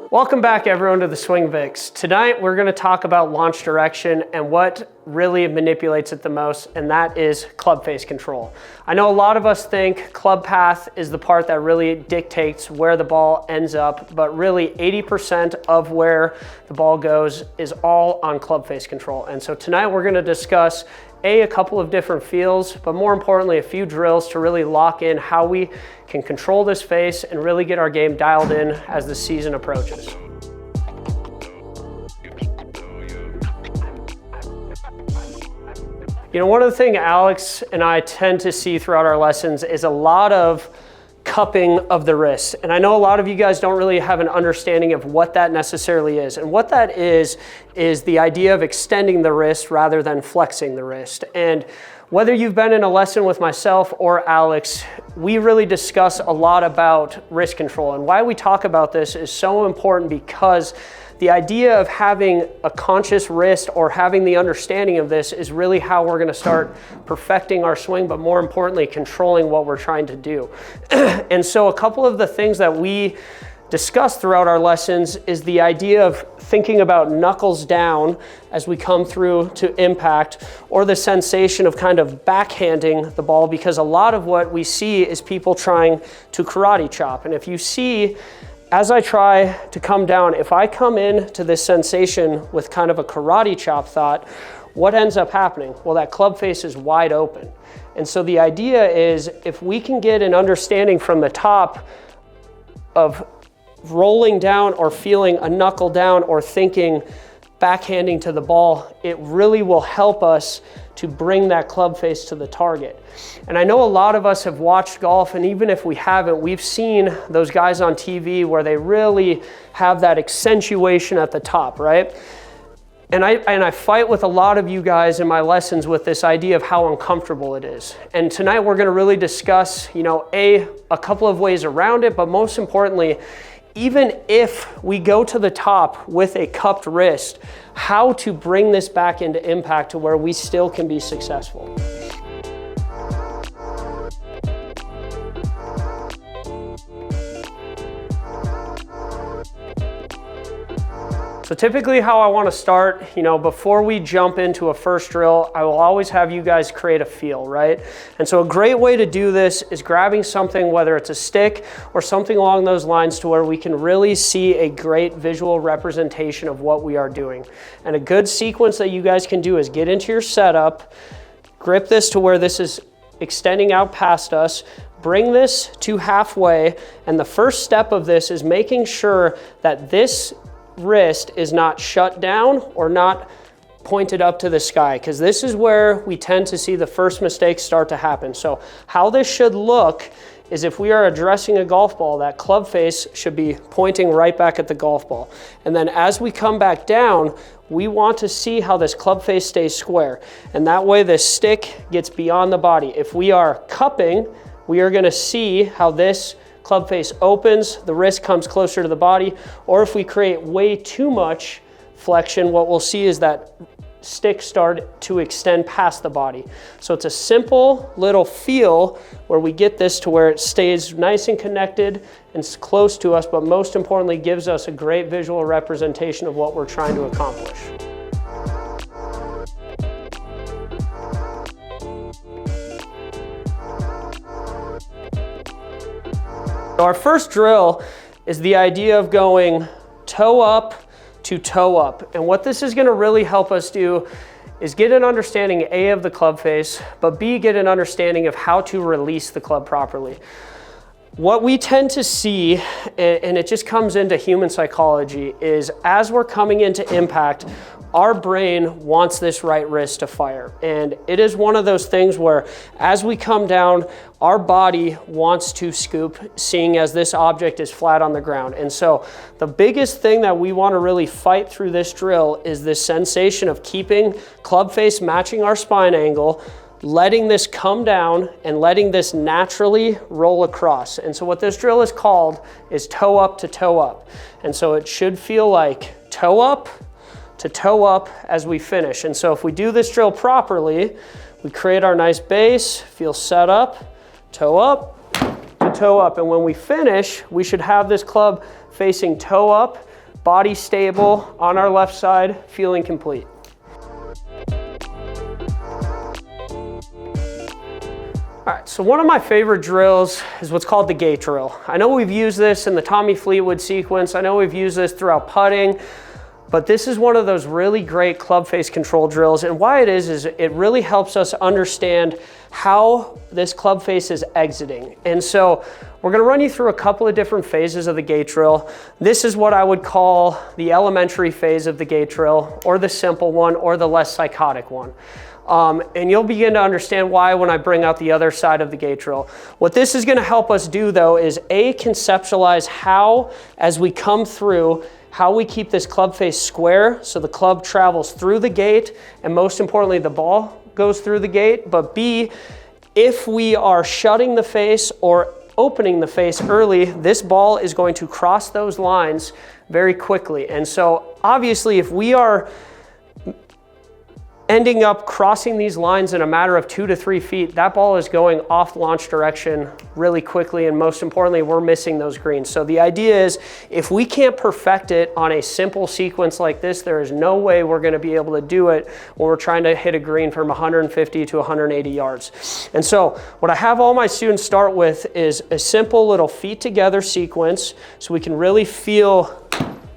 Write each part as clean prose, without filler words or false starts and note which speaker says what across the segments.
Speaker 1: Welcome back everyone to the Swing Vics. Tonight we're going to talk about launch direction and what really manipulates it the most, and that is club face control. I know a lot of us think club path is the part that really dictates where the ball ends up, but really 80% of where the ball goes is all on club face control. And so tonight we're going to discuss a couple of different feels, but more importantly, a few drills to really lock in how we can control this face and really get our game dialed in as the season approaches. You know, one of the things Alex and I tend to see throughout our lessons is a lot of cupping of the wrist. And I know a lot of you guys don't really have an understanding of what that necessarily is. And what that is the idea of extending the wrist rather than flexing the wrist. And whether you've been in a lesson with myself or Alex, we really discuss a lot about wrist control. And why we talk about this is so important because the idea of having a conscious wrist or having the understanding of this is really how we're going to start perfecting our swing, but more importantly, controlling what we're trying to do. And so a couple of the things that we discuss throughout our lessons is the idea of thinking about knuckles down as we come through to impact, or the sensation of kind of backhanding the ball, because a lot of what we see is people trying to karate chop. And if you see, as I try to come down, if I come in to this sensation with kind of a karate chop thought, what ends up happening? Well, that club face is wide open. And so the idea is if we can get an understanding from the top of rolling down or feeling a knuckle down or thinking backhanding to the ball, it really will help us to bring that club face to the target. And I know a lot of us have watched golf, and even if we haven't, we've seen those guys on TV where they really have that accentuation at the top, right? And I fight with a lot of you guys in my lessons with this idea of how uncomfortable it is. And tonight we're gonna really discuss, you know, a couple of ways around it, but most importantly, even if we go to the top with a cupped wrist, how to bring this back into impact to where we still can be successful. So typically how I want to start, you know, before we jump into a first drill, I will always have you guys create a feel, right? And so a great way to do this is grabbing something, whether it's a stick or something along those lines, to where we can really see a great visual representation of what we are doing. And a good sequence that you guys can do is get into your setup, grip this to where this is extending out past us, bring this to halfway, and the first step of this is making sure that this wrist is not shut down or not pointed up to the sky, because this is where we tend to see the first mistakes start to happen. So how this should look is, if we are addressing a golf ball, that club face should be pointing right back at the golf ball. And then as we come back down, we want to see how this club face stays square. And that way the stick gets beyond the body. If we are cupping, we are going to see how this club face opens, the wrist comes closer to the body, or if we create way too much flexion, what we'll see is that stick start to extend past the body. So it's a simple little feel where we get this to where it stays nice and connected and close to us, but most importantly gives us a great visual representation of what we're trying to accomplish. Our first drill is the idea of going toe up to toe up. And what this is going to really help us do is get an understanding, A, of the club face, but B, get an understanding of how to release the club properly. What we tend to see, and it just comes into human psychology, is as we're coming into impact, our brain wants this right wrist to fire. And it is one of those things where as we come down, our body wants to scoop, seeing as this object is flat on the ground. And so the biggest thing that we want to really fight through this drill is this sensation of keeping club face matching our spine angle, letting this come down and letting this naturally roll across. And so what this drill is called is toe up to toe up. And so it should feel like toe up to toe up as we finish. And so if we do this drill properly, we create our nice base, feel set up to toe up. And when we finish, we should have this club facing toe up body stable on our left side, feeling complete. All right, so one of my favorite drills is what's called the gate drill. I know we've used this in the Tommy Fleetwood sequence. I know we've used this throughout putting, but this is one of those really great club face control drills. And why it is it really helps us understand how this club face is exiting. And so we're gonna run you through a couple of different phases of the gate drill. This is what I would call the elementary phase of the gate drill, or the simple one, or the less psychotic one. And you'll begin to understand why when I bring out the other side of the gate drill. What this is gonna help us do though is conceptualize how, as we come through, how we keep this club face square so the club travels through the gate, and most importantly, the ball goes through the gate. But B, if we are shutting the face or opening the face early, this ball is going to cross those lines very quickly. And so obviously if we are ending up crossing these lines in a matter of 2 to 3 feet, that ball is going off launch direction really quickly, and most importantly, we're missing those greens. So the idea is, if we can't perfect it on a simple sequence like this, there is no way we're gonna be able to do it when we're trying to hit a green from 150 to 180 yards. And so what I have all my students start with is a simple little feet together sequence, so we can really feel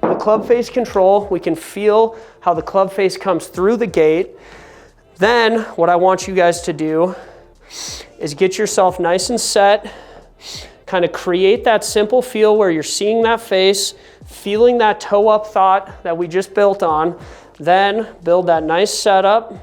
Speaker 1: the club face control. We can feel how the club face comes through the gate. Then what I want you guys to do is get yourself nice and set, kind of create that simple feel where you're seeing that face, feeling that toe up thought that we just built on, then build that nice setup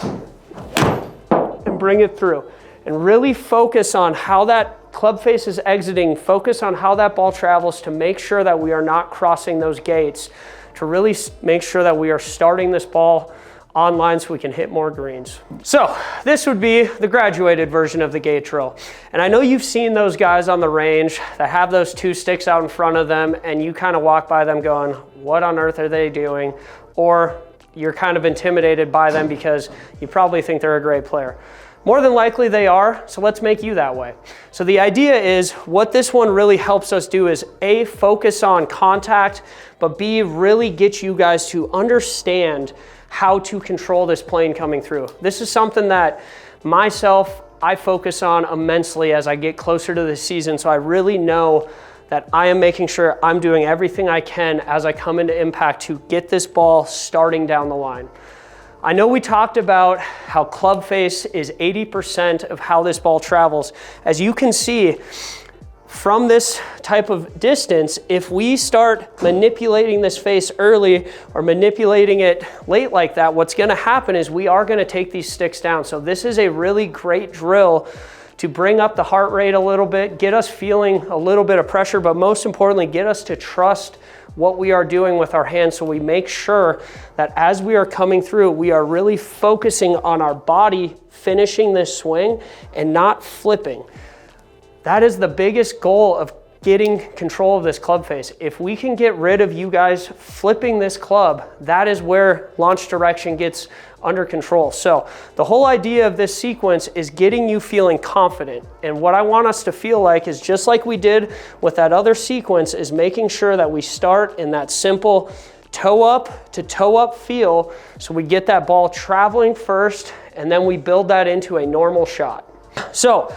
Speaker 1: and bring it through. And really focus on how that club face is exiting, focus on how that ball travels to make sure that we are not crossing those gates, to really make sure that we are starting this ball online so we can hit more greens. So this would be the graduated version of the gate drill. And I know you've seen those guys on the range that have those 2 sticks out in front of them, and you kind of walk by them going, what on earth are they doing? Or you're kind of intimidated by them because you probably think they're a great player. More than likely they are, so let's make you that way. So the idea is, what this one really helps us do is A, focus on contact, but B, really get you guys to understand how to control this plane coming through. This is something that myself, I focus on immensely as I get closer to the season, so I really know that I am making sure I'm doing everything I can as I come into impact to get this ball starting down the line. I know we talked about how club face is 80% of how this ball travels. As you can see, from this type of distance, if we start manipulating this face early or manipulating it late like that, what's gonna happen is we are gonna take these sticks down. So this is a really great drill to bring up the heart rate a little bit, get us feeling a little bit of pressure, but most importantly, get us to trust what we are doing with our hands, so we make sure that as we are coming through, we are really focusing on our body finishing this swing and not flipping. That is the biggest goal of getting control of this club face. If we can get rid of you guys flipping this club, that is where launch direction gets under control. So the whole idea of this sequence is getting you feeling confident. And what I want us to feel like is, just like we did with that other sequence, is making sure that we start in that simple toe up to toe up feel, so we get that ball traveling first, and then we build that into a normal shot. So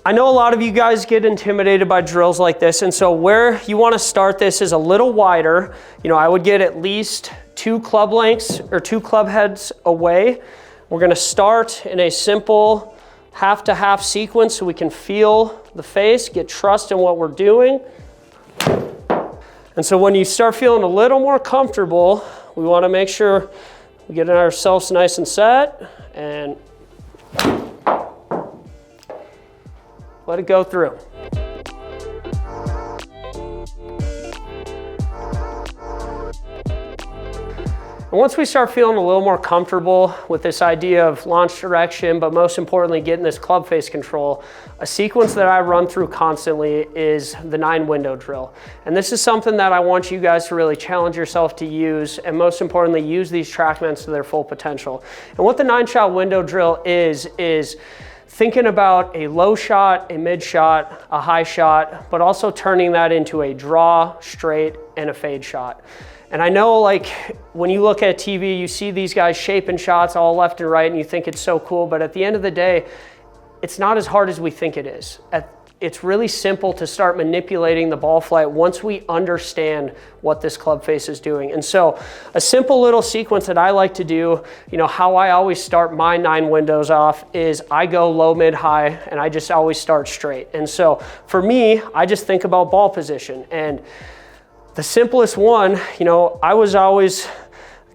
Speaker 1: I know a lot of you guys get intimidated by drills like this, and so where you want to start this is a little wider. You know, I would get at least 2 club lengths or 2 club heads away. We're going to start in a simple half to half sequence so we can feel the face, get trust in what we're doing. And so when you start feeling a little more comfortable, we want to make sure we get ourselves nice and set and let it go through. And once we start feeling a little more comfortable with this idea of launch direction, but most importantly, getting this club face control, a sequence that I run through constantly is the 9 window drill. And this is something that I want you guys to really challenge yourself to use, and most importantly, use these TrackMans to their full potential. And what the 9-shot window drill is thinking about a low shot, a mid shot, a high shot, but also turning that into a draw, straight, and a fade shot. And I know, like, when you look at TV, you see these guys shaping shots all left and right, and you think it's so cool, but at the end of the day, it's not as hard as we think it is. It's really simple to start manipulating the ball flight once we understand what this club face is doing. And so a simple little sequence that I like to do, you know, how I always start my 9 windows off is I go low, mid, high, and I just always start straight. And so for me, I just think about ball position. And the simplest one, you know, I was always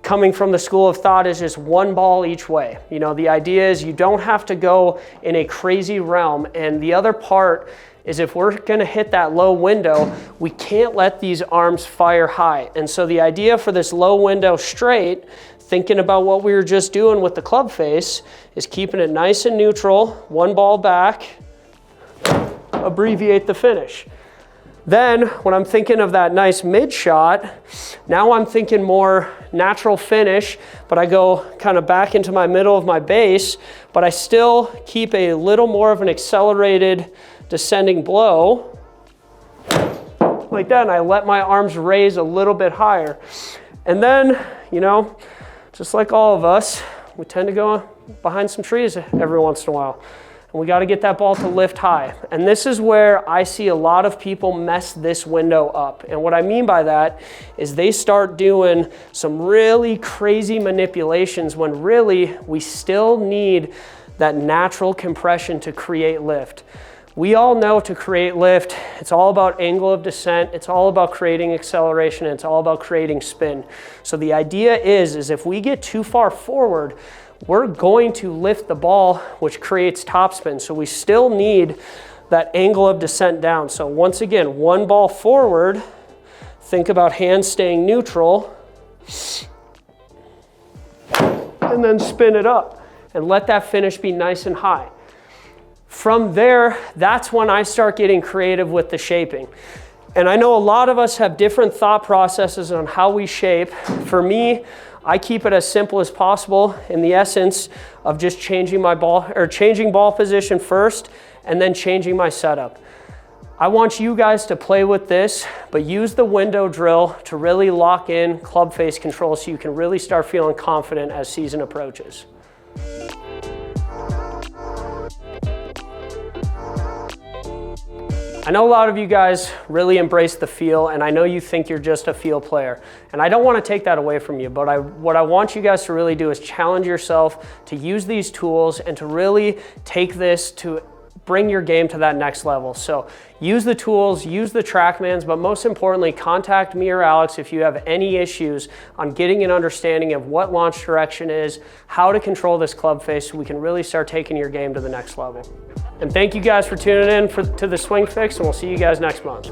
Speaker 1: coming from the school of thought is just one ball each way. You know, the idea is you don't have to go in a crazy realm. And the other part is if we're gonna hit that low window, we can't let these arms fire high. And so the idea for this low window straight, thinking about what we were just doing with the club face, is keeping it nice and neutral, one ball back, abbreviate the finish. Then when I'm thinking of that nice mid shot, now I'm thinking more natural finish, but I go kind of back into my middle of my base, but I still keep a little more of an accelerated descending blow like that, and I let my arms raise a little bit higher. And then, you know, just like all of us, we tend to go behind some trees every once in a while. And we got to get that ball to lift high. And this is where I see a lot of people mess this window up. And what I mean by that is they start doing some really crazy manipulations when really we still need that natural compression to create lift. We all know to create lift, it's all about angle of descent, it's all about creating acceleration, and it's all about creating spin. So the idea is if we get too far forward, we're going to lift the ball, which creates topspin. So we still need that angle of descent down. So once again, one ball forward, think about hands staying neutral, and then spin it up and let that finish be nice and high. From there, that's when I start getting creative with the shaping. And I know a lot of us have different thought processes on how we shape. For me, I keep it as simple as possible in the essence of just changing my ball or changing ball position first and then changing my setup. I want you guys to play with this, but use the window drill to really lock in club face control so you can really start feeling confident as season approaches. I know a lot of you guys really embrace the feel, and I know you think you're just a feel player. And I don't want to take that away from you, but what I want you guys to really do is challenge yourself to use these tools and to really take this to bring your game to that next level. So use the tools, use the TrackMans, but most importantly, contact me or Alex if you have any issues on getting an understanding of what launch direction is, how to control this club face so we can really start taking your game to the next level. And thank you guys for tuning in to the Swing Fix, and we'll see you guys next month.